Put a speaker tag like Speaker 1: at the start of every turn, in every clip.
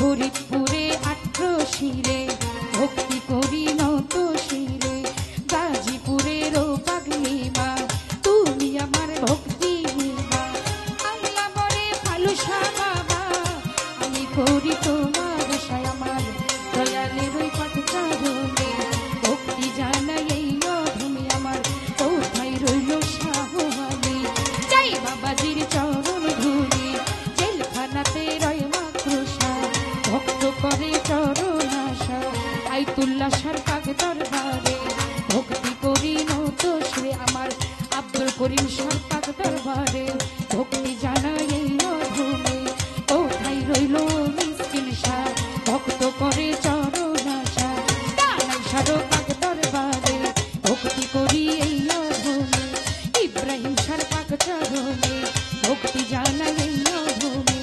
Speaker 1: ফরিদপুরে আট্রশিরে ভক্তি করি নত শিরে, গাজীপুরেরও পাগলি মা তুমি আমার ভক্তি মা। আল্লাহ বলে ফালুসা বাবা আমি করি তোমার আশায়, আমার দয়ালের ওই পাঠ চারণে ভক্তি জানাই এই অধমে, আমার কোথায় রইল শাহওয়ালি যাই বাবাজির চরণ ধুলি, জেলখানাতে রয় মাকড়সা ভক্ত করে চরণ আশা, আইতুল্লাহ সার পাক দরবারে ভক্তি করি নত শিরে, আমার আব্দুল করিম সার পাক দরবারে ভক্তি জানাই এই অধমে, কোথায় রইল মিসকিন শাহ ভক্ত করে চরণ আশা, দানাই সার পাক দরবারে ভক্তি করি এই অধমে, ইব্রাহিম সার পাক চরণে ভক্তি জানাই এই অধমে,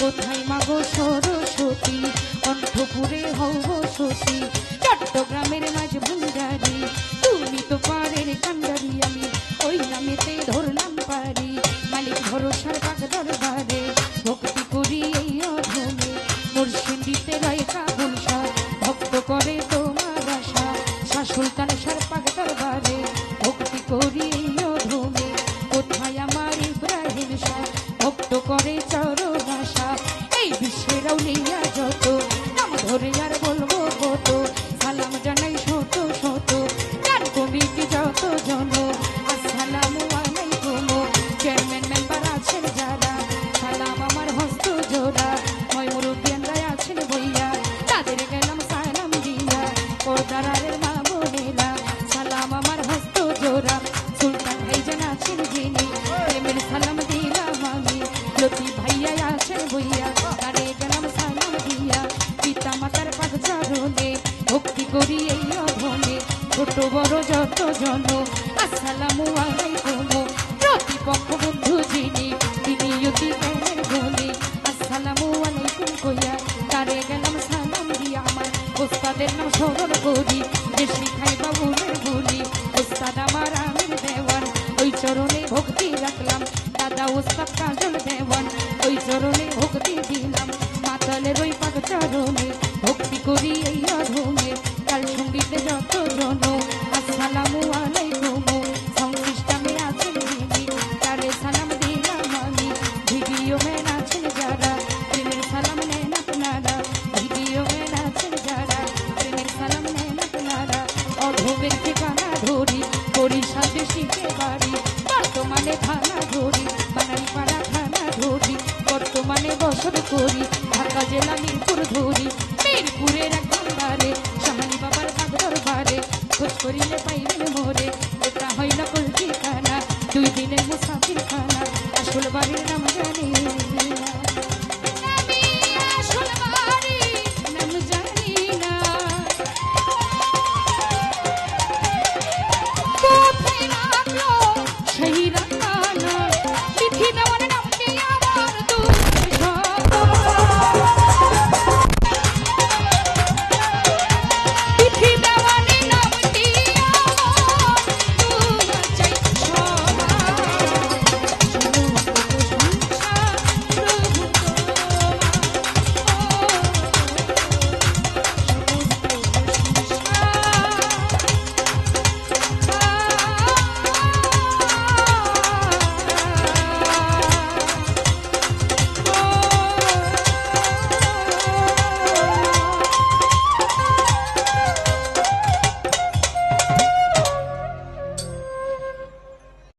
Speaker 1: কোথায় মাগো সরস্বতী কণ্ঠপুরে হব সতী, চট্টগ্রামের মাঝ ভুন্ডারি তুমি তো পারের কান্ডারি, আমি ওই নামেতে ধরলাম পারি, মালিক ভরসার পাক দরবারে ভক্তি করি এই অধমে, মুর্শিদিতে রয় কাবুল শাহ ভক্ত করে তোমার আশা, শাহ সুলতান সার পাক দরবারে ভক্তি করি এই অধমে, কোথায় আমার ইব্রাহিম শাহ ভক্ত করে চরণ আশা, এই বিশ্বের আউলিয়া যত নাম ধরে আর বলবো কত, সালাম জানাই শত শত গান কমিটি যত জন, আসসালামু আলাইকুম চেয়ারম্যান মেম্বার আছেন যারা, সালাম আমার হস্ত জোড়া ময় মুরব্বিয়ানরা আছেন বইয়া তাদের গেলাম সালাম দিয়া, পর্দারের মা বোনেরা সালাম আমার হস্ত জোড়া, সুলতান ভাইজান আছেন যিনি প্রেমের সালাম দিলাম আমি, লতিফ ভাইয়া আছেন বইয়া তারে গেলাম সালাম দিয়া, পিতা মাতার পাক চরণে ভক্তি করি এই অধমে, ছোট বড় যত জন আসসালামু আলাইকুম, প্রতিপক্ষ বন্ধু যিনি তিনি অতি প্রেমের বলে, আসসালামু আলাইকুম কইয়া তারে গেলাম সালাম দিয়া, আমার ওস্তাদের নাম স্মরণ করি যে শিখাই বাবুলের বলি, ওস্তাদ আমার আমির দেওয়ান ওই চরণে ভক্তি রাখলাম, দাদা ওস্তাদ কাজল দেওয়ান ওই চরণে ভক্তি দিলাম, মাতালের ওই পাক চরণে ভক্তি করি এই অধমে, কাল সঙ্গীতে যত জন আসসালামু আলাইকুম, সংশ্লিষ্টমে আছেন যিনি তারে সালাম দিলাম আমি, ভিডিও ম্যান আছেন যারা প্রেমের সালাম নেন আপনারা, ভিডিও ম্যান আছেন যারা প্রেমের সালাম নেন আপনারা, অধমের ঠিকানা ধরি বরিশালে শিখে বাড়ি, বর্তমানে থানা ধরি বানারীপাড়া থানা ধরি, বর্তমানে বসত করি ঢাকা জেলা মিরপুর ধরি, মিরপুরের এক ভান্ডারে শাহানি বাবার পাক দরবারে খোঁজ করিলে পাইবেন মোরে,